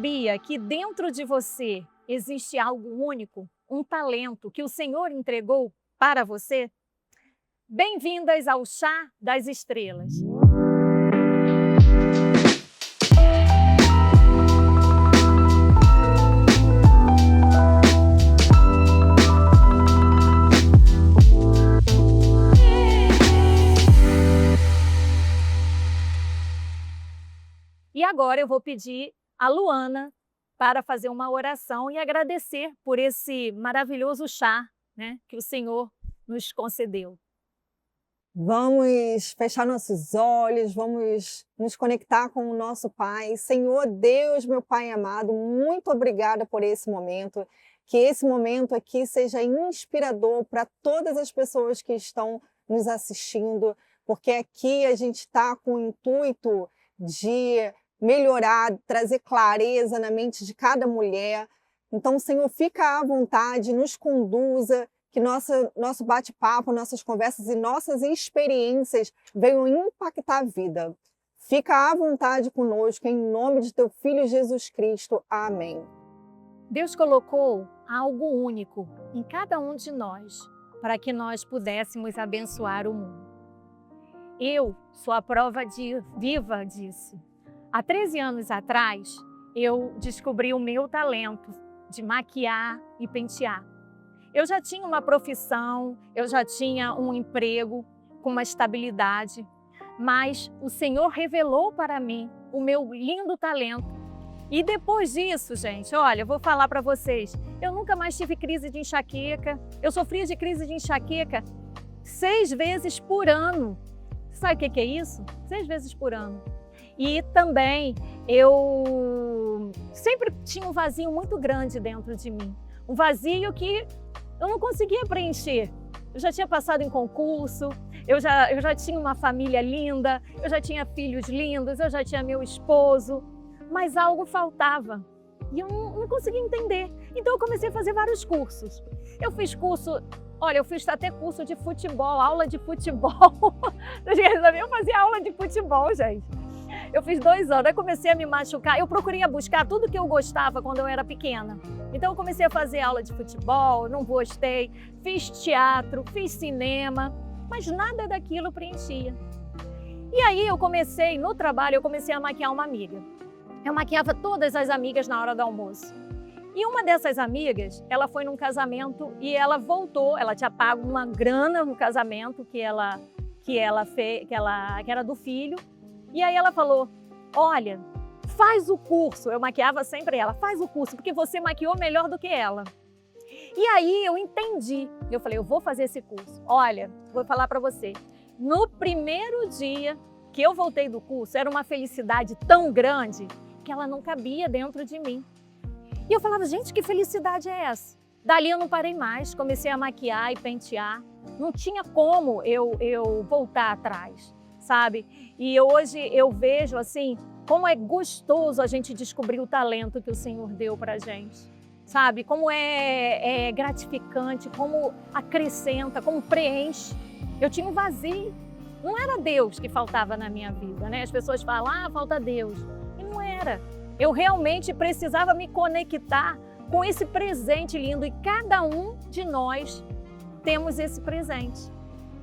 sabia que dentro de você existe algo único, um talento que o Senhor entregou para você? Bem-vindas ao Chá das Estrelas. E agora eu vou pedir a Luana para fazer uma oração e agradecer por esse maravilhoso chá, né, que o Senhor nos concedeu. Vamos fechar nossos olhos, vamos nos conectar com o nosso Pai. Senhor Deus, meu Pai amado, muito obrigada por esse momento. Que esse momento aqui seja inspirador para todas as pessoas que estão nos assistindo, porque aqui a gente está com o intuito de melhorar, trazer clareza na mente de cada mulher. Então, Senhor, fica à vontade, nos conduza, que nosso bate-papo, nossas conversas e nossas experiências venham impactar a vida. Fica à vontade conosco, em nome de teu Filho Jesus Cristo. Amém. Deus colocou algo único em cada um de nós, para que nós pudéssemos abençoar o mundo. Eu sou a prova viva disso. Há 13 anos atrás, eu descobri o meu talento de maquiar e pentear. Eu já tinha uma profissão, eu já tinha um emprego com uma estabilidade, mas o Senhor revelou para mim o meu lindo talento. E depois disso, gente, olha, eu vou falar para vocês, eu nunca mais tive crise de enxaqueca. Eu sofria de crise de enxaqueca 6 vezes por ano. Sabe o que é isso? 6 vezes por ano. E também eu sempre tinha um vazio muito grande dentro de mim. Um vazio que eu não conseguia preencher. Eu já tinha passado em concurso, eu já tinha uma família linda, eu já tinha filhos lindos, eu já tinha meu esposo, mas algo faltava. E eu não conseguia entender. Então eu comecei a fazer vários cursos. Eu fiz curso, olha, eu fiz até curso de futebol, aula de futebol. Eu fazia aula de futebol, gente. Eu fiz 2 anos, aí comecei a me machucar. Eu procurei buscar tudo que eu gostava quando eu era pequena. Então eu comecei a fazer aula de futebol, não gostei. Fiz teatro, fiz cinema, mas nada daquilo preenchia. E aí eu comecei, no trabalho, eu comecei a maquiar uma amiga. Eu maquiava todas as amigas na hora do almoço. E uma dessas amigas, ela foi num casamento e ela voltou, ela tinha pago uma grana no casamento que era do filho. E aí ela falou, olha, faz o curso. Eu maquiava sempre ela, faz o curso, porque você maquiou melhor do que ela. E aí eu entendi, eu falei, eu vou fazer esse curso. Olha, vou falar para você, no primeiro dia que eu voltei do curso, era uma felicidade tão grande que ela não cabia dentro de mim. E eu falava, gente, que felicidade é essa? Dali eu não parei mais, comecei a maquiar e pentear. Não tinha como eu voltar atrás, sabe? E hoje eu vejo assim, como é gostoso a gente descobrir o talento que o Senhor deu pra gente, sabe? Como é gratificante, como acrescenta, como preenche. Eu tinha um vazio, não era Deus que faltava na minha vida, né? As pessoas falam, falta Deus. E não era. Eu realmente precisava me conectar com esse presente lindo e cada um de nós temos esse presente.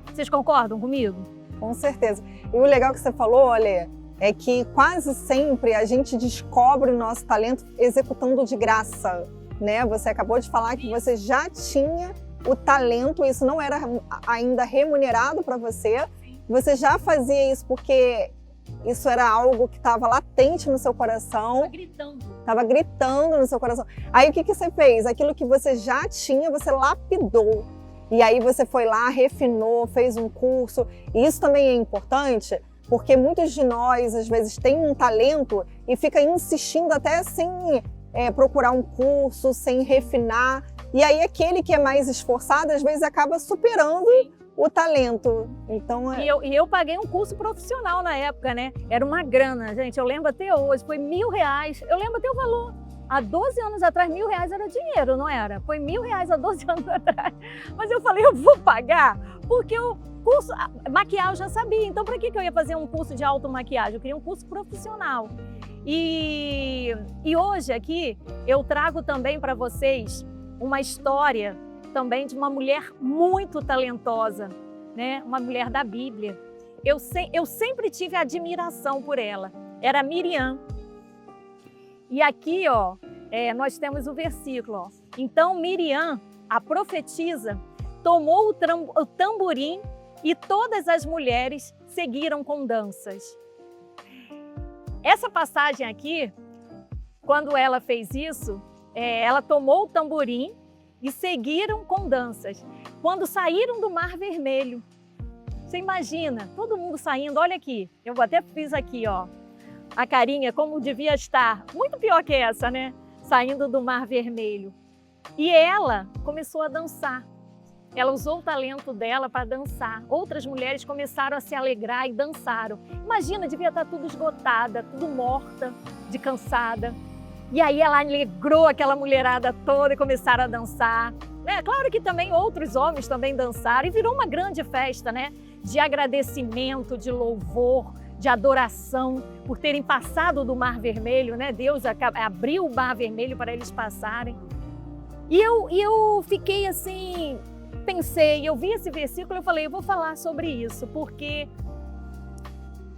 Vocês concordam comigo? Com certeza. E o legal que você falou, olha, é que quase sempre a gente descobre o nosso talento executando de graça, né? Você acabou de falar que você já tinha o talento, isso não era ainda remunerado para você. Você já fazia isso porque isso era algo que estava latente no seu coração. Estava gritando no seu coração. Aí o que você fez? Aquilo que você já tinha, você lapidou. E aí você foi lá, refinou, fez um curso. E isso também é importante, porque muitos de nós, às vezes, têm um talento e fica insistindo até sem procurar um curso, sem refinar. E aí aquele que é mais esforçado, às vezes, acaba superando o talento. Então, E eu paguei um curso profissional na época, né? Era uma grana, gente. Eu lembro até hoje, foi R$1.000. Eu lembro até o valor. Há 12 anos atrás, R$1.000 era dinheiro, não era? Foi R$1.000 há 12 anos atrás. Mas eu falei, eu vou pagar, porque o curso, maquiar eu já sabia. Então, para que eu ia fazer um curso de automaquiagem? Eu queria um curso profissional. E hoje aqui eu trago também para vocês uma história também de uma mulher muito talentosa, né? Uma mulher da Bíblia. Eu sempre tive admiração por ela. Era Miriam. E aqui, ó, nós temos o versículo. Ó. Então Miriam, a profetisa, tomou o tamborim e todas as mulheres seguiram com danças. Essa passagem aqui, quando ela fez isso, ela tomou o tamborim e seguiram com danças. Quando saíram do Mar Vermelho, você imagina, todo mundo saindo, olha aqui, eu até fiz aqui, ó, a carinha como devia estar, muito pior que essa, né? Saindo do Mar Vermelho. E ela começou a dançar. Ela usou o talento dela para dançar. Outras mulheres começaram a se alegrar e dançaram. Imagina, devia estar tudo esgotada, tudo morta, de cansada. E aí ela alegrou aquela mulherada toda e começaram a dançar. Claro que também outros homens também dançaram e virou uma grande festa, né? De agradecimento, de louvor, de adoração por terem passado do Mar Vermelho, né? Deus abriu o Mar Vermelho para eles passarem. E eu fiquei assim, pensei, eu vi esse versículo e eu falei, eu vou falar sobre isso, porque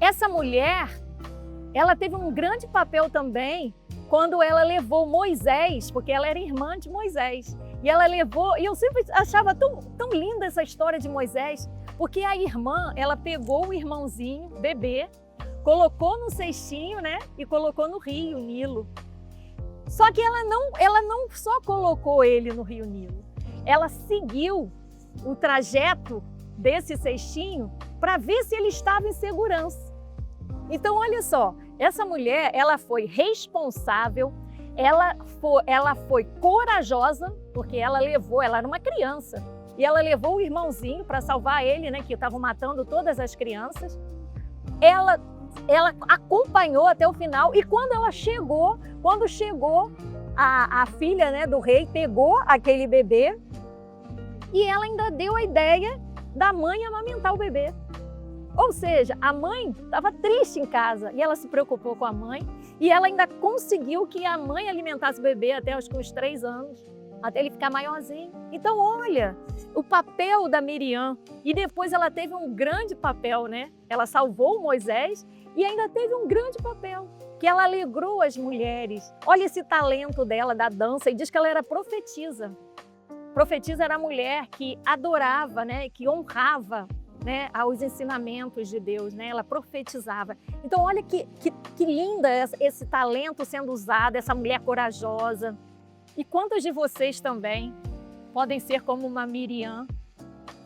essa mulher, ela teve um grande papel também quando ela levou Moisés, porque ela era irmã de Moisés, e ela levou, e eu sempre achava tão linda essa história de Moisés, porque a irmã, ela pegou o irmãozinho, bebê, colocou no cestinho, né, e colocou no rio Nilo. Só que ela não só colocou ele no rio Nilo, ela seguiu o trajeto desse cestinho para ver se ele estava em segurança. Então, olha só, essa mulher, ela foi responsável, ela foi corajosa, porque ela era uma criança, e ela levou o irmãozinho para salvar ele, né, que estavam matando todas as crianças. Ela acompanhou até o final, e quando chegou a filha, né, do rei, pegou aquele bebê, e ela ainda deu a ideia da mãe amamentar o bebê. Ou seja, a mãe estava triste em casa e ela se preocupou com a mãe e ela ainda conseguiu que a mãe alimentasse o bebê até os 3 anos, até ele ficar maiorzinho. Então, olha, o papel da Miriam. E depois ela teve um grande papel, né? Ela salvou Moisés e ainda teve um grande papel, que ela alegrou as mulheres. Olha esse talento dela da dança, e diz que ela era profetisa. Profetisa era a mulher que adorava, né? Que honrava, né, aos ensinamentos de Deus, né? Ela profetizava. Então, olha que linda esse talento sendo usado, essa mulher corajosa. E quantos de vocês também podem ser como uma Miriam?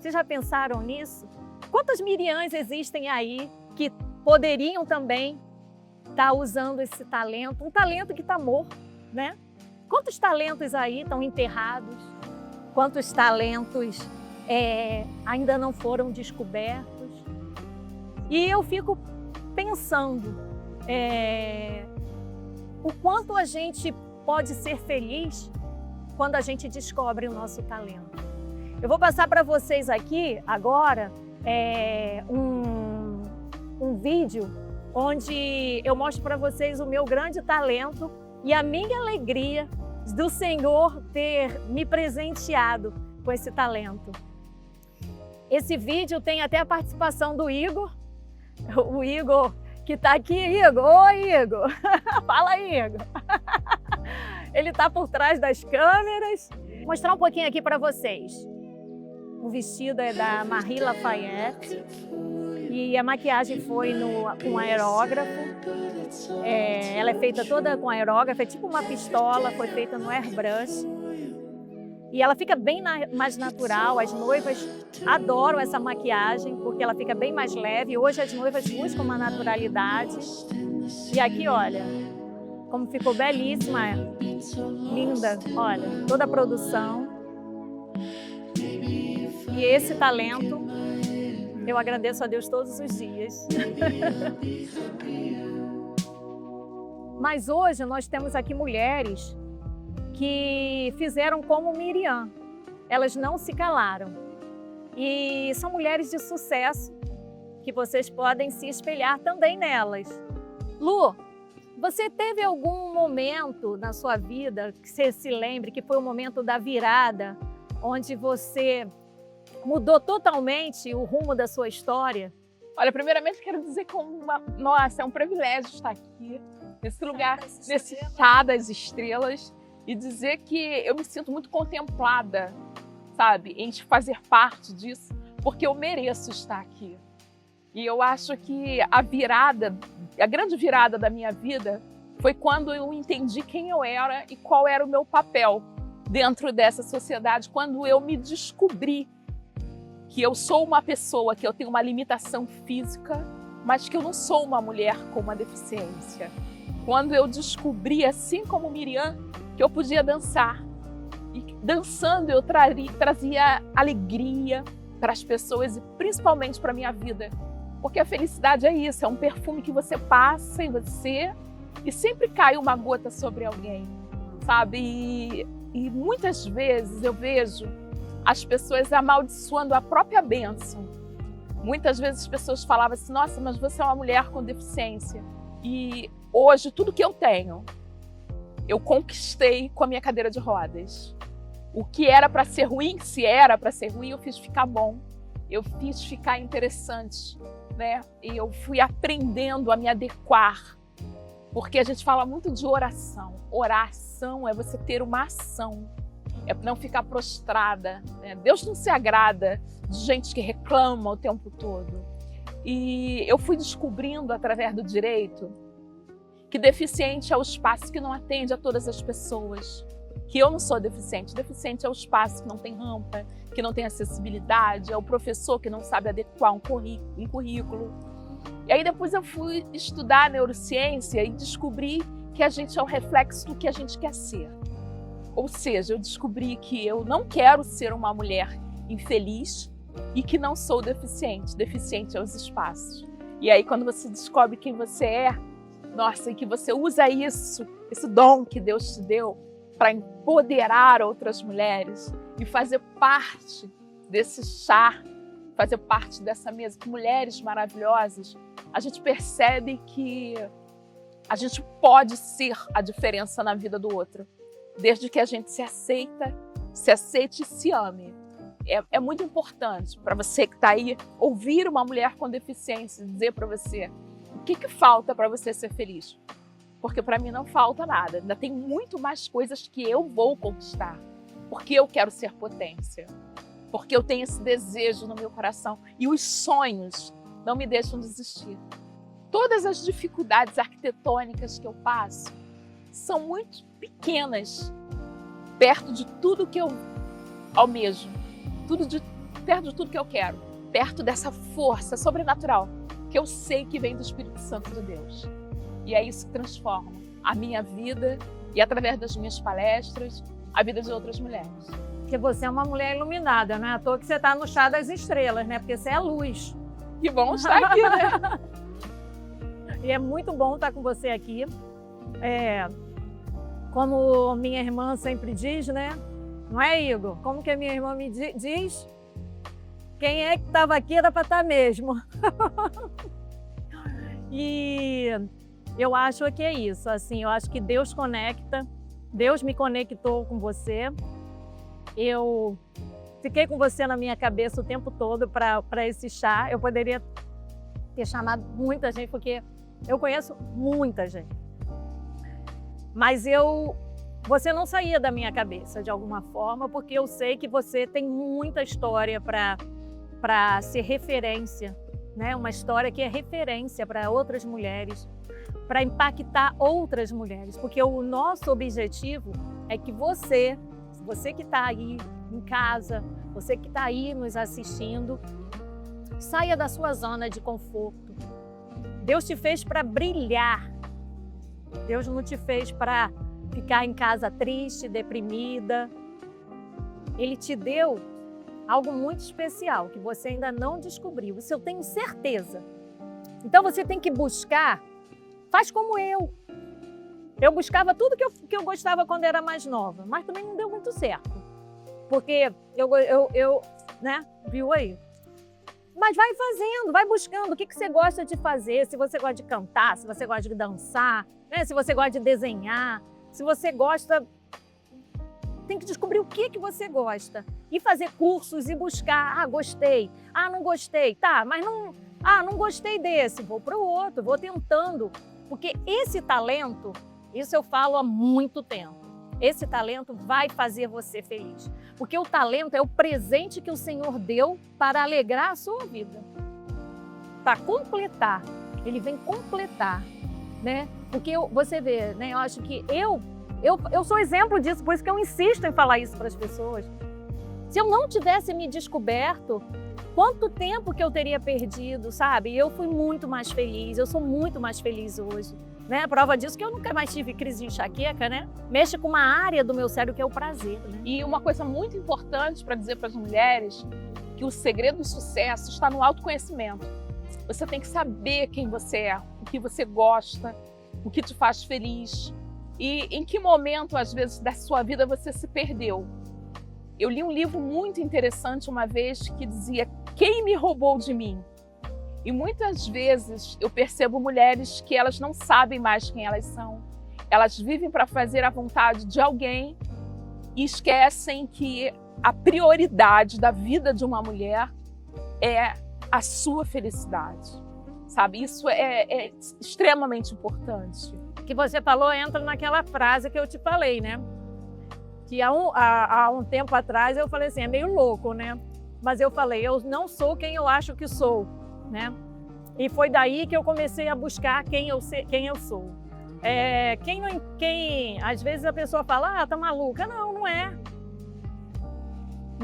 Vocês já pensaram nisso? Quantas Miriams existem aí que poderiam também estar usando esse talento? Um talento que está morto, né? Quantos talentos aí estão enterrados? Quantos talentos ainda não foram descobertos? E eu fico pensando o quanto a gente pode ser feliz quando a gente descobre o nosso talento. Eu vou passar para vocês aqui agora um vídeo onde eu mostro para vocês o meu grande talento e a minha alegria do Senhor ter me presenteado com esse talento. Esse vídeo tem até a participação do Igor, o Igor que está aqui. Igor, oi Igor, fala aí, Igor. Ele está por trás das câmeras. Vou mostrar um pouquinho aqui para vocês. O vestido é da Marie Lafayette e a maquiagem foi com aerógrafo. Ela é feita toda com aerógrafo, é tipo uma pistola, foi feita no airbrush. E ela fica bem mais natural, as noivas adoram essa maquiagem porque ela fica bem mais leve. Hoje as noivas buscam uma naturalidade. E aqui, olha, como ficou belíssima, linda, olha, toda a produção. E esse talento, eu agradeço a Deus todos os dias. Mas hoje nós temos aqui mulheres que fizeram como Miriam. Elas não se calaram. E são mulheres de sucesso, que vocês podem se espelhar também nelas. Lu, Você teve algum momento na sua vida que você se lembre que foi o momento da virada, onde você mudou totalmente o rumo da sua história? Olha, primeiramente quero dizer que nossa, é um privilégio estar aqui, nesse lugar, nesse chá das estrelas, e dizer que eu me sinto muito contemplada, sabe, em fazer parte disso, porque eu mereço estar aqui. E eu acho que a grande virada da minha vida foi quando eu entendi quem eu era e qual era o meu papel dentro dessa sociedade, quando eu me descobri que eu sou uma pessoa, que eu tenho uma limitação física, mas que eu não sou uma mulher com uma deficiência. Quando eu descobri, assim como Miriam, que eu podia dançar. E dançando eu trazia alegria para as pessoas e principalmente para a minha vida. Porque a felicidade é isso, é um perfume que você passa em você e sempre cai uma gota sobre alguém, sabe? E muitas vezes eu vejo as pessoas amaldiçoando a própria bênção. Muitas vezes as pessoas falavam assim, nossa, mas você é uma mulher com deficiência. E hoje tudo que eu tenho, eu conquistei com a minha cadeira de rodas. O que era para ser ruim, se era para ser ruim, eu fiz ficar bom. Eu fiz ficar interessante, né? E eu fui aprendendo a me adequar. Porque a gente fala muito de oração. Oração é você ter uma ação. É não ficar prostrada, né? Deus não se agrada de gente que reclama o tempo todo. E eu fui descobrindo através do direito que deficiente é o espaço que não atende a todas as pessoas. Que eu não sou deficiente. Deficiente é o espaço que não tem rampa, que não tem acessibilidade, é o professor que não sabe adequar um currículo. E aí depois eu fui estudar neurociência e descobri que a gente é o reflexo do que a gente quer ser. Ou seja, eu descobri que eu não quero ser uma mulher infeliz e que não sou deficiente. Deficiente é os espaços. E aí quando você descobre quem você é, nossa, e que você usa isso, esse dom que Deus te deu para empoderar outras mulheres e fazer parte desse chá, fazer parte dessa mesa com mulheres maravilhosas, a gente percebe que a gente pode ser a diferença na vida do outro. Desde que a gente se aceite e se ame. É muito importante para você que está aí ouvir uma mulher com deficiência dizer para você o que falta para você ser feliz. Porque para mim não falta nada. Ainda tem muito mais coisas que eu vou conquistar. Porque eu quero ser potência. Porque eu tenho esse desejo no meu coração. E os sonhos não me deixam desistir. Todas as dificuldades arquitetônicas que eu passo são muito pequenas, perto de tudo que eu almejo, perto de tudo que eu quero, perto dessa força sobrenatural que eu sei que vem do Espírito Santo de Deus. E é isso que transforma a minha vida e, através das minhas palestras, a vida de outras mulheres. Porque você é uma mulher iluminada, não é à toa que você está no chá das estrelas, né? Porque você é luz. Que bom estar aqui, né? E é muito bom estar com você aqui. Como minha irmã sempre diz, né? Não é, Igor? Como que a minha irmã me diz? Quem é que estava aqui era para estar mesmo. E eu acho que é isso. Assim, eu acho que Deus conecta. Deus me conectou com você. Eu fiquei com você na minha cabeça o tempo todo para esse chá. Eu poderia ter chamado muita gente, porque eu conheço muita gente. Mas você não saía da minha cabeça de alguma forma, porque eu sei que você tem muita história para ser referência, né? Uma história que é referência para outras mulheres, para impactar outras mulheres, porque o nosso objetivo é que você que está aí em casa, você que está aí nos assistindo, saia da sua zona de conforto. Deus te fez para brilhar. Deus não te fez para ficar em casa triste, deprimida. Ele te deu algo muito especial que você ainda não descobriu. Isso eu tenho certeza. Então você tem que buscar. Faz como eu. Eu buscava tudo que eu gostava quando era mais nova, mas também não deu muito certo. Porque eu né? Viu aí? Mas vai fazendo, vai buscando o que você gosta de fazer, se você gosta de cantar, se você gosta de dançar, né? Se você gosta de desenhar, se você gosta... Tem que descobrir o que você gosta e fazer cursos e buscar. Ah, gostei. Ah, não gostei. Tá, mas não... Ah, não gostei desse. Vou para o outro, vou tentando. Porque esse talento, isso eu falo há muito tempo. Esse talento vai fazer você feliz. Porque o talento é o presente que o Senhor deu para alegrar a sua vida. Para completar. Ele vem completar, né? Porque você vê, né? Eu acho que eu sou exemplo disso, por isso que eu insisto em falar isso para as pessoas. Se eu não tivesse me descoberto, quanto tempo que eu teria perdido, sabe? Eu fui muito mais feliz, eu sou muito mais feliz hoje. Né? A prova disso que eu nunca mais tive crise de enxaqueca, né? Mexe com uma área do meu cérebro que é o prazer, né? E uma coisa muito importante para dizer para as mulheres, que o segredo do sucesso está no autoconhecimento. Você tem que saber quem você é, o que você gosta, o que te faz feliz e em que momento, às vezes, da sua vida você se perdeu. Eu li um livro muito interessante uma vez que dizia: quem me roubou de mim? E muitas vezes eu percebo mulheres que elas não sabem mais quem elas são. Elas vivem para fazer a vontade de alguém e esquecem que a prioridade da vida de uma mulher é a sua felicidade. Sabe? Isso é extremamente importante. O que você falou entra naquela frase que eu te falei, né? Que há um tempo atrás eu falei assim, é meio louco, né? Mas eu falei, eu não sou quem eu acho que sou, né? E foi daí que eu comecei a buscar quem eu sou. Às vezes a pessoa fala, ah, tá maluca. Não, não é.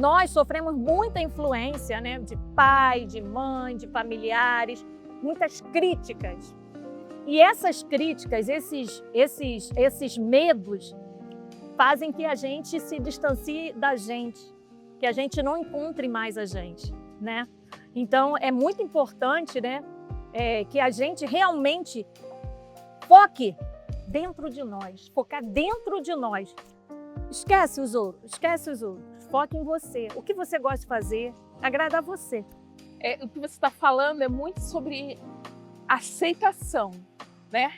Nós sofremos muita influência, né? De pai, de mãe, de familiares, muitas críticas. E essas críticas, esses medos, fazem que a gente se distancie da gente, que a gente não encontre mais a gente, né? Então, é muito importante, né, que a gente realmente foque dentro de nós, focar dentro de nós. Esquece os outros, foque em você. O que você gosta de fazer, agrada a você. O que você está falando é muito sobre aceitação, né?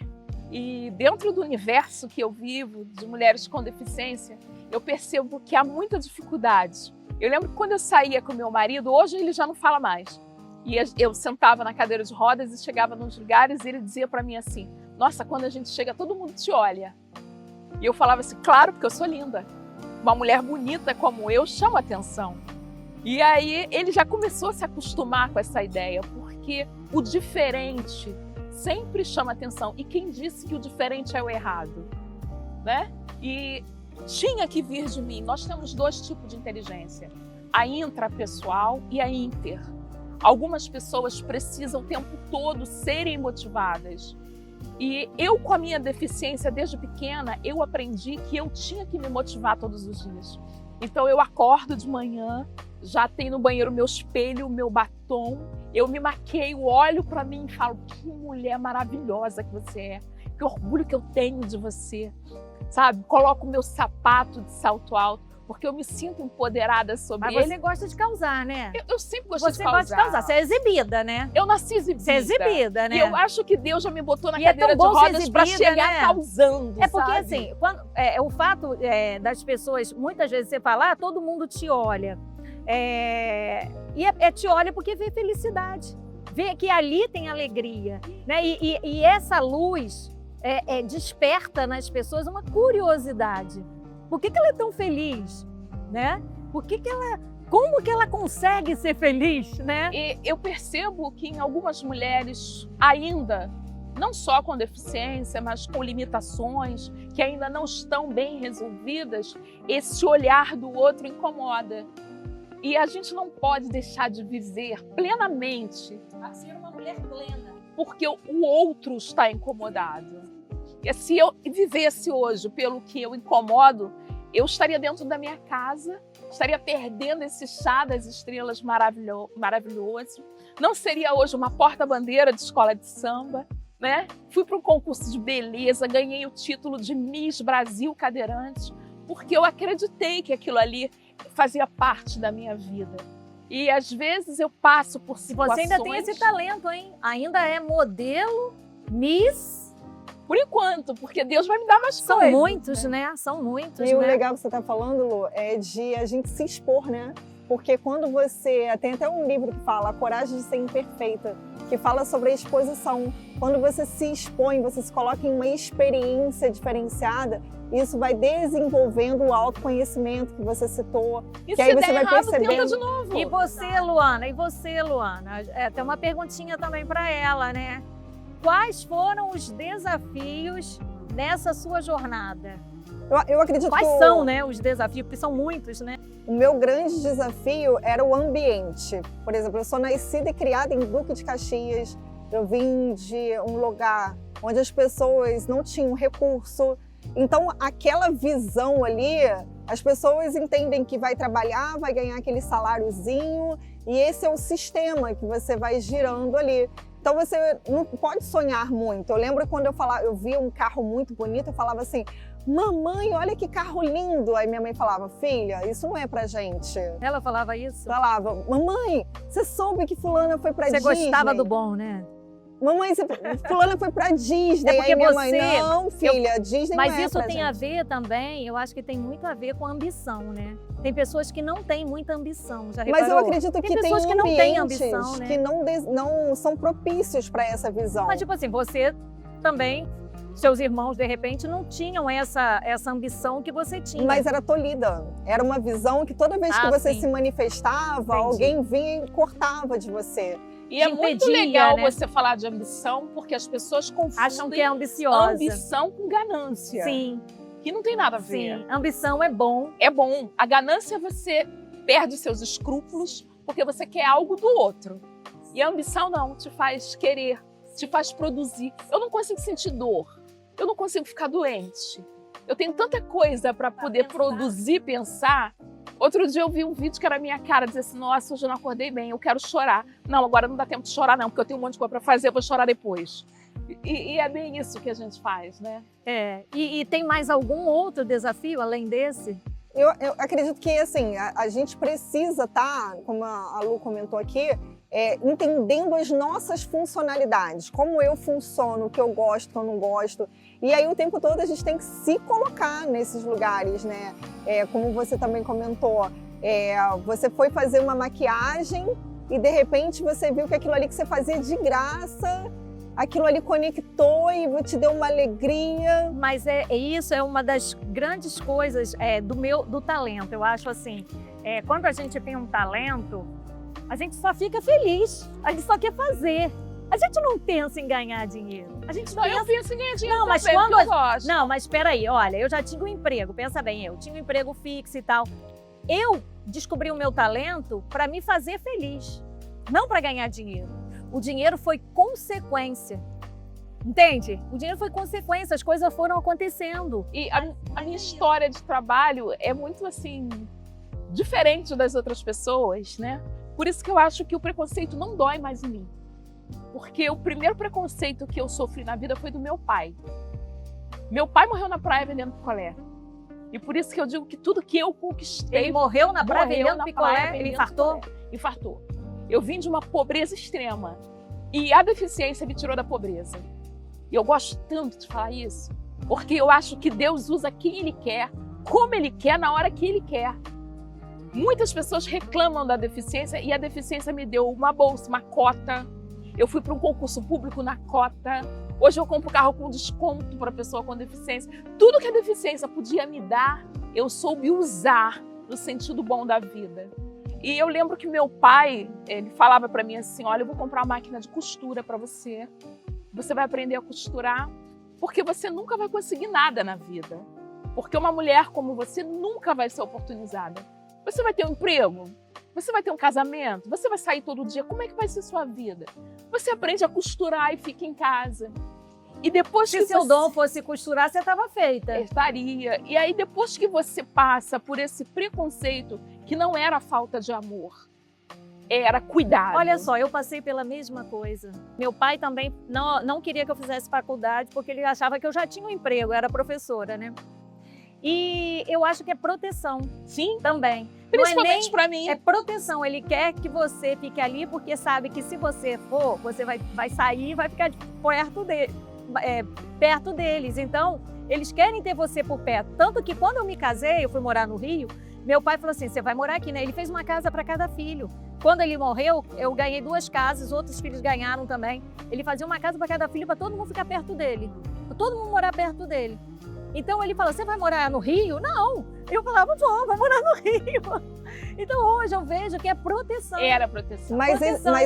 E dentro do universo que eu vivo, de mulheres com deficiência, eu percebo que há muita dificuldade. Eu lembro que quando eu saía com meu marido, hoje ele já não fala mais. E eu sentava na cadeira de rodas e chegava nos lugares e ele dizia para mim assim, nossa, quando a gente chega, todo mundo te olha. E eu falava assim, claro, porque eu sou linda. Uma mulher bonita como eu chama atenção. E aí ele já começou a se acostumar com essa ideia, porque o diferente sempre chama atenção. E quem disse que o diferente é o errado? Né? E tinha que vir de mim. Nós temos dois tipos de inteligência, a intrapessoal e a inter. Algumas pessoas precisam o tempo todo serem motivadas. E eu, com a minha deficiência desde pequena, eu aprendi que eu tinha que me motivar todos os dias. Então eu acordo de manhã, já tenho no banheiro meu espelho, meu batom, eu me maqueio, olho para mim e falo, que mulher maravilhosa que você é, que orgulho que eu tenho de você, sabe? Coloco o meu sapato de salto alto, porque eu me sinto empoderada sobre ele. Mas você gosta de causar, né? Eu sempre gostei de causar. Você gosta de causar, você é exibida, né? Eu nasci exibida. Você é exibida, né? E eu acho que Deus já me botou na e cadeira de rodas para chegar, né, causando, É porque, sabe? assim, o fato das pessoas, muitas vezes você fala, ah, todo mundo te olha. Te olha porque vê felicidade, vê que ali tem alegria, né? E essa luz desperta nas pessoas uma curiosidade. Por que ela é tão feliz, né? Como que ela consegue ser feliz, né? E eu percebo que em algumas mulheres ainda, não só com deficiência, mas com limitações, que ainda não estão bem resolvidas, esse olhar do outro incomoda. E a gente não pode deixar de viver plenamente, A ser uma mulher plena. porque o outro está incomodado. E se eu vivesse hoje pelo que eu incomodo, eu estaria dentro da minha casa, estaria perdendo esse chá das estrelas maravilhoso. Não seria hoje uma porta-bandeira de escola de samba, né? Fui para um concurso de beleza, ganhei o título de Miss Brasil Cadeirante, porque eu acreditei que aquilo ali fazia parte da minha vida. E às vezes eu passo por E situações... você ainda tem esse talento, hein? Ainda é modelo, Miss. Por enquanto, porque Deus vai me dar mais São coisas. muitos, né? São muitos, E o né? legal que você está falando, Lu, é de a gente se expor, né? Porque quando você... Tem até um livro que fala A Coragem de Ser Imperfeita, que fala sobre a exposição. Quando você se expõe, você se coloca em uma experiência diferenciada, isso vai desenvolvendo o autoconhecimento que você citou. E que se aí você der vai errado, tenta percebendo. de novo. E você, Luana? E você, Luana? Tem uma perguntinha também para ela, né? Quais foram os desafios nessa sua jornada? Eu acredito Quais que são, né, os desafios? Porque são muitos, né? o meu grande desafio era o ambiente. Por exemplo, eu sou nascida e criada em Duque de Caxias. Eu vim de um lugar onde as pessoas não tinham recurso. Então, aquela visão ali, as pessoas entendem que vai trabalhar, vai ganhar aquele saláriozinho, e esse é o sistema que você vai girando ali. Então, você não pode sonhar muito. Eu lembro quando eu via um carro muito bonito, eu falava assim: mamãe, olha que carro lindo. Aí minha mãe falava: filha, isso não é pra gente. Ela falava isso? Falava: mamãe, você soube que fulana foi pra Você Disney? gostava do bom, né? Mamãe, fulana foi pra Disney. É porque aí minha você- mãe: não, filha, Disney Mas não é isso pra tem gente. a ver também, eu acho que tem muito a ver com ambição, né? Tem pessoas que não têm muita ambição, já reparou? Mas eu acredito que tem pessoas que não têm ambientes ambição, né? que não são propícios para essa visão. Mas tipo assim, você também, seus irmãos de repente não tinham essa ambição que você tinha. Mas era tolhida. Era uma visão que toda vez que Ah, você sim. se manifestava, Entendi. alguém vinha e cortava de você. E é te muito impedia, legal né? você falar de ambição, porque as pessoas confundem Acham que é ambiciosa. ambição com ganância. Sim, Que não tem nada a ver. sim. Ambição é bom. É bom. A ganância, você perde seus escrúpulos porque você quer algo do outro. E a ambição não, te faz querer, te faz produzir. Eu não consigo sentir dor. Eu não consigo ficar doente. Eu tenho tanta coisa para poder produzir, pensar. Outro dia eu vi um vídeo que era a minha cara, dizia assim: nossa, hoje eu não acordei bem, eu quero chorar. Não, agora não dá tempo de chorar não, porque eu tenho um monte de coisa para fazer, eu vou chorar depois. E é bem isso que a gente faz, né? É. E tem mais algum outro desafio além desse? Eu acredito que assim, a gente precisa estar, como a Lu comentou aqui, entendendo as nossas funcionalidades, como eu funciono, o que eu gosto, o que eu não gosto. E aí o tempo todo a gente tem que se colocar nesses lugares, né? Como você também comentou, você foi fazer uma maquiagem e de repente você viu que aquilo ali que você fazia de graça, aquilo ali conectou e te deu uma alegria. Mas isso é uma das grandes coisas do talento. Eu acho assim, quando a gente tem um talento, a gente só fica feliz, a gente só quer fazer. A gente não pensa em ganhar dinheiro. A gente Não, eu pensa... penso em ganhar dinheiro Não, mas também, quando porque eu gosto. Não, mas espera aí, olha, eu já tinha um emprego, pensa bem, eu tinha um emprego fixo e tal. Eu descobri o meu talento para me fazer feliz, não para ganhar dinheiro. O dinheiro foi consequência. Entende? O dinheiro foi consequência, as coisas foram acontecendo. E a minha história de trabalho é muito assim, diferente das outras pessoas, né? Por isso que eu acho que o preconceito não dói mais em mim. Porque o primeiro preconceito que eu sofri na vida foi do meu pai. Meu pai morreu na praia vendendo picolé. E por isso que eu digo que tudo que eu conquistei... Ele morreu na praia morreu vendendo na picolé, praia ele vendendo infartou? picolé. Infartou. Eu vim de uma pobreza extrema. E a deficiência me tirou da pobreza. E eu gosto tanto de falar isso, porque eu acho que Deus usa quem Ele quer, como Ele quer, na hora que Ele quer. Muitas pessoas reclamam da deficiência e a deficiência me deu uma bolsa, uma cota. Eu fui para um concurso público na cota. Hoje eu compro carro com desconto para pessoa com deficiência. Tudo que a deficiência podia me dar, eu soube usar no sentido bom da vida. E eu lembro que meu pai, ele falava para mim assim: olha, eu vou comprar uma máquina de costura para você. Você vai aprender a costurar, porque você nunca vai conseguir nada na vida. Porque uma mulher como você nunca vai ser oportunizada. Você vai ter um emprego, você vai ter um casamento, você vai sair todo dia. Como é que vai ser sua vida? Você aprende a costurar e fica em casa. E depois Se que seu você... dom fosse costurar, você estava feita. Estaria. E aí depois que você passa por esse preconceito, que não era falta de amor, era cuidado. Olha só, eu passei pela mesma coisa. Meu pai também não queria que eu fizesse faculdade, porque ele achava que eu já tinha um emprego, eu era professora, né? E eu acho que é proteção. Sim. Também. Principalmente para mim. É proteção. Ele quer que você fique ali porque sabe que se você for, você vai sair e vai ficar perto deles. Então, eles querem ter você por perto. Tanto que quando eu me casei, eu fui morar no Rio, meu pai falou assim, você vai morar aqui, né? Ele fez uma casa para cada filho. Quando ele morreu, eu ganhei 2 casas, outros filhos ganharam também. Ele fazia uma casa para cada filho, para todo mundo ficar perto dele. Para todo mundo morar perto dele. Então ele falou, você vai morar no Rio? Não. Eu falava, vou morar no Rio. Então hoje eu vejo que é proteção. Era proteção. Mas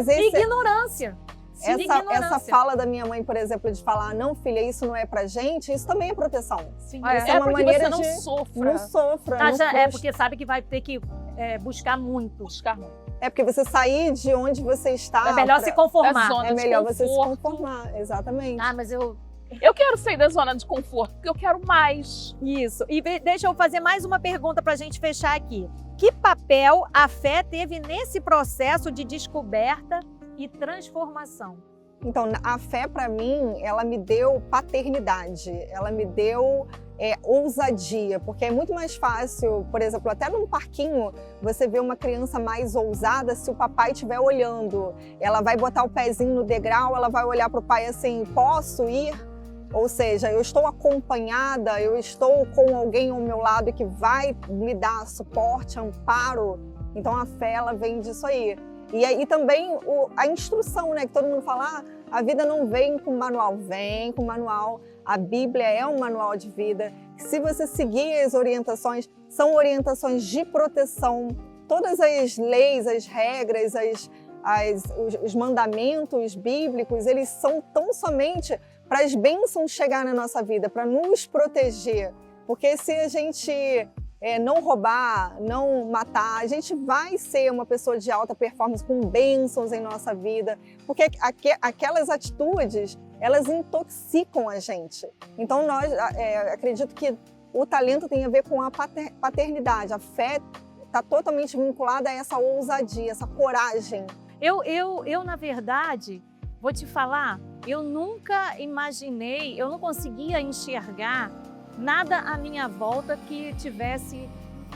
ignorância. Essa fala da minha mãe, por exemplo, de falar, não, filha, isso não é pra gente, isso também é proteção. Sim. Isso é uma maneira você não de sofra. não sofra. É porque sabe que vai ter que buscar muito. É porque você sair de onde você está. É melhor se conformar. É melhor você se conformar, exatamente. Ah, mas eu quero sair da zona de conforto, porque eu quero mais. Isso. E deixa eu fazer mais uma pergunta para a gente fechar aqui. Que papel a fé teve nesse processo de descoberta e transformação? Então, a fé, para mim, ela me deu paternidade, ela me deu ousadia, porque é muito mais fácil, por exemplo, até num parquinho, você vê uma criança mais ousada se o papai estiver olhando. Ela vai botar o pezinho no degrau, ela vai olhar para o pai assim, posso ir? Ou seja, eu estou acompanhada, eu estou com alguém ao meu lado que vai me dar suporte, amparo. Então, a fé, ela vem disso aí. E aí também a instrução, né? Que todo mundo fala, a vida não vem com manual. Vem com manual. A Bíblia é um manual de vida. Se você seguir as orientações, são orientações de proteção. Todas as leis, as regras, os mandamentos bíblicos, eles são tão somente para as bênçãos chegar na nossa vida, para nos proteger. Porque se a gente não roubar, não matar, a gente vai ser uma pessoa de alta performance com bênçãos em nossa vida, porque aquelas atitudes, elas intoxicam a gente. Então, acredito que o talento tem a ver com a paternidade, a fé está totalmente vinculada a essa ousadia, essa coragem. Eu, na verdade, vou te falar, eu nunca imaginei, eu não conseguia enxergar nada à minha volta que tivesse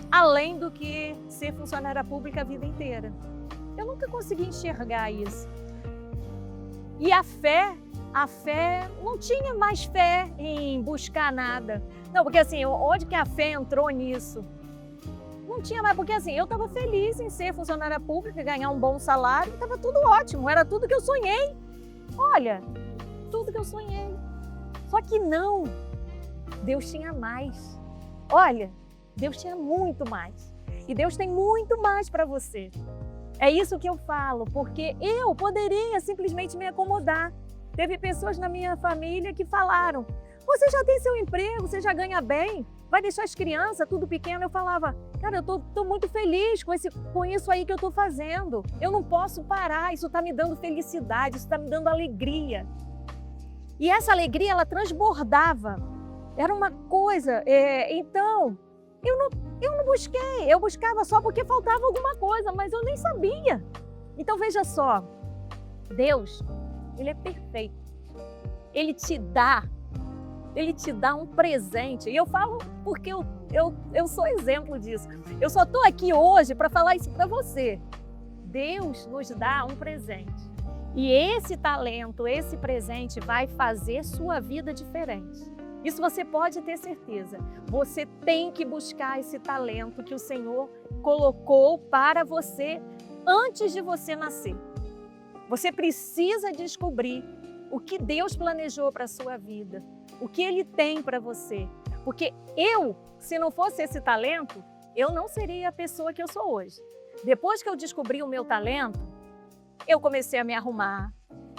além do que ser funcionária pública a vida inteira. Eu nunca consegui enxergar isso. E a fé, não tinha mais fé em buscar nada. Não, porque assim, onde que a fé entrou nisso? Não tinha mais, porque assim, eu estava feliz em ser funcionária pública, ganhar um bom salário, estava tudo ótimo, era tudo que eu sonhei. Olha, tudo que eu sonhei. Só que não. Deus tinha mais. Olha, Deus tinha muito mais. E Deus tem muito mais para você. É isso que eu falo, porque eu poderia simplesmente me acomodar. Teve pessoas na minha família que falaram, você já tem seu emprego, você já ganha bem, vai deixar as crianças tudo pequeno. Eu falava, cara, eu tô muito feliz com isso aí que eu tô fazendo. Eu não posso parar, isso tá me dando felicidade, isso tá me dando alegria. E essa alegria, ela transbordava. Era uma coisa, então, eu não busquei, eu buscava só porque faltava alguma coisa, mas eu nem sabia. Então veja só, Deus, Ele é perfeito. Ele te dá um presente. E eu falo porque eu sou exemplo disso. Eu só estou aqui hoje para falar isso para você. Deus nos dá um presente. E esse talento, esse presente vai fazer sua vida diferente. Isso você pode ter certeza. Você tem que buscar esse talento que o Senhor colocou para você antes de você nascer. Você precisa descobrir o que Deus planejou para a sua vida, o que Ele tem para você. Porque se não fosse esse talento, eu não seria a pessoa que eu sou hoje. Depois que eu descobri o meu talento, eu comecei a me arrumar.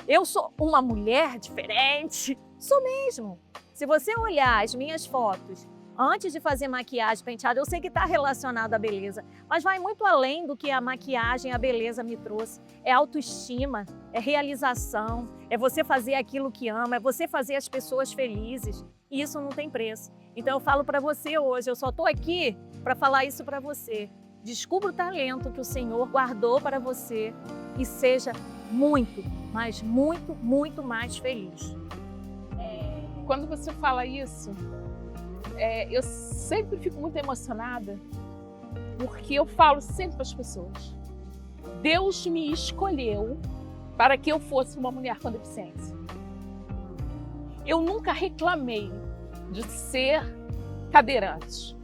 Eu sou uma mulher diferente, sou mesmo. Se você olhar as minhas fotos antes de fazer maquiagem, penteado, eu sei que está relacionado à beleza, mas vai muito além do que a maquiagem, a beleza me trouxe. É autoestima, é realização, é você fazer aquilo que ama, é você fazer as pessoas felizes. E isso não tem preço. Então eu falo para você hoje, eu só estou aqui para falar isso para você. Descubra o talento que o Senhor guardou para você e seja muito, mas muito, muito mais feliz. Quando você fala isso, eu sempre fico muito emocionada, porque eu falo sempre para as pessoas, Deus me escolheu para que eu fosse uma mulher com deficiência. Eu nunca reclamei de ser cadeirante,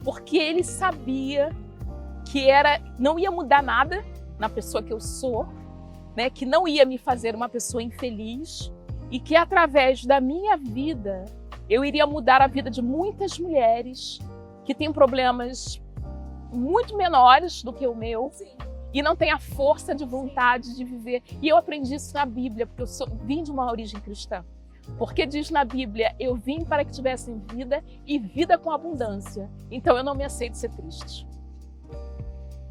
porque Ele sabia que não ia mudar nada na pessoa que eu sou, né? Que não ia me fazer uma pessoa infeliz e que através da minha vida eu iria mudar a vida de muitas mulheres que têm problemas muito menores do que o meu. Sim. E não têm a força de vontade de viver. E eu aprendi isso na Bíblia, porque eu vim de uma origem cristã. Porque diz na Bíblia, eu vim para que tivessem vida e vida com abundância. Então eu não me aceito ser triste.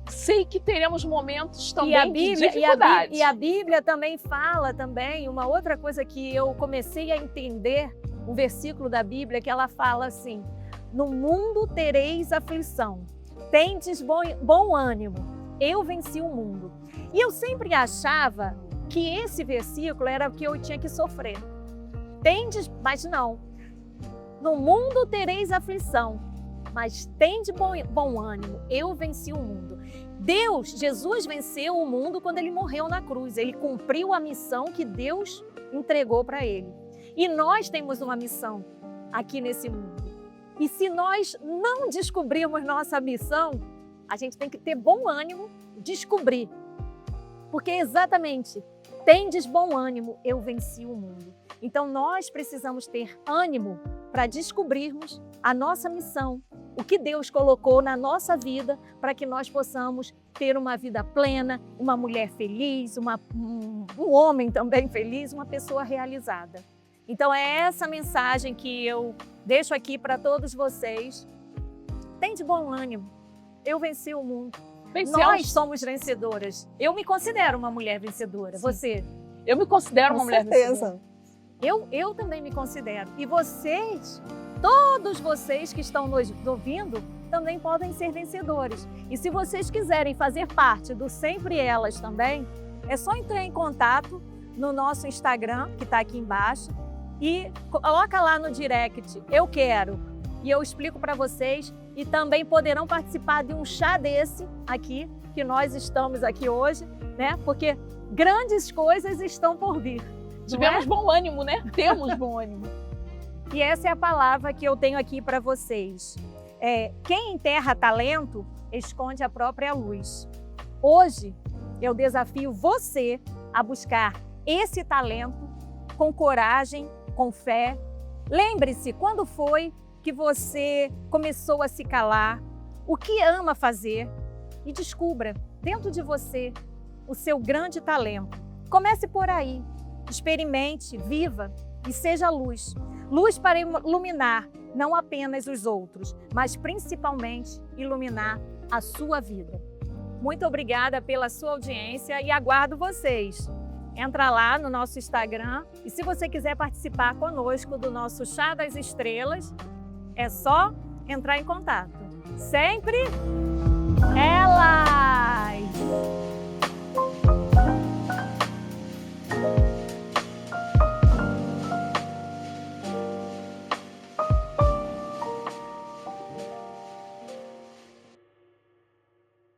Sei que teremos momentos também de dificuldade. E a Bíblia também fala uma outra coisa que eu comecei a entender, um versículo da Bíblia que ela fala assim, no mundo tereis aflição, tendes bom ânimo, eu venci o mundo. E eu sempre achava que esse versículo era o que eu tinha que sofrer. Tendes, mas não. No mundo tereis aflição, mas tende bom ânimo, eu venci o mundo. Jesus venceu o mundo quando ele morreu na cruz. Ele cumpriu a missão que Deus entregou para ele. E nós temos uma missão aqui nesse mundo. E se nós não descobrirmos nossa missão, a gente tem que ter bom ânimo, descobrir. Porque exatamente, tendes bom ânimo, eu venci o mundo. Então nós precisamos ter ânimo para descobrirmos a nossa missão, o que Deus colocou na nossa vida para que nós possamos ter uma vida plena, uma mulher feliz, um homem também feliz, uma pessoa realizada. Então é essa mensagem que eu deixo aqui para todos vocês. Tende bom ânimo, eu venci o mundo. Nós somos vencedoras. Eu me considero uma mulher vencedora. Sim. Você? Eu me considero uma mulher vencedora. Eu também me considero. E vocês, todos vocês que estão nos ouvindo, também podem ser vencedores. E se vocês quiserem fazer parte do Sempre Elas também, é só entrar em contato no nosso Instagram, que está aqui embaixo, e coloca lá no direct, eu quero, e eu explico para vocês, e também poderão participar de um chá desse aqui, que nós estamos aqui hoje, né? Porque grandes coisas estão por vir. Tivemos bom ânimo, né? Temos bom ânimo. E essa é a palavra que eu tenho aqui para vocês. Quem enterra talento, esconde a própria luz. Hoje, eu desafio você a buscar esse talento com coragem, com fé. Lembre-se, quando foi que você começou a se calar, o que ama fazer, e descubra dentro de você o seu grande talento. Comece por aí, experimente, viva e seja luz. Luz para iluminar não apenas os outros, mas principalmente iluminar a sua vida. Muito obrigada pela sua audiência e aguardo vocês. Entra lá no nosso Instagram e se você quiser participar conosco do nosso Chá das Estrelas, é só entrar em contato. Sempre ela!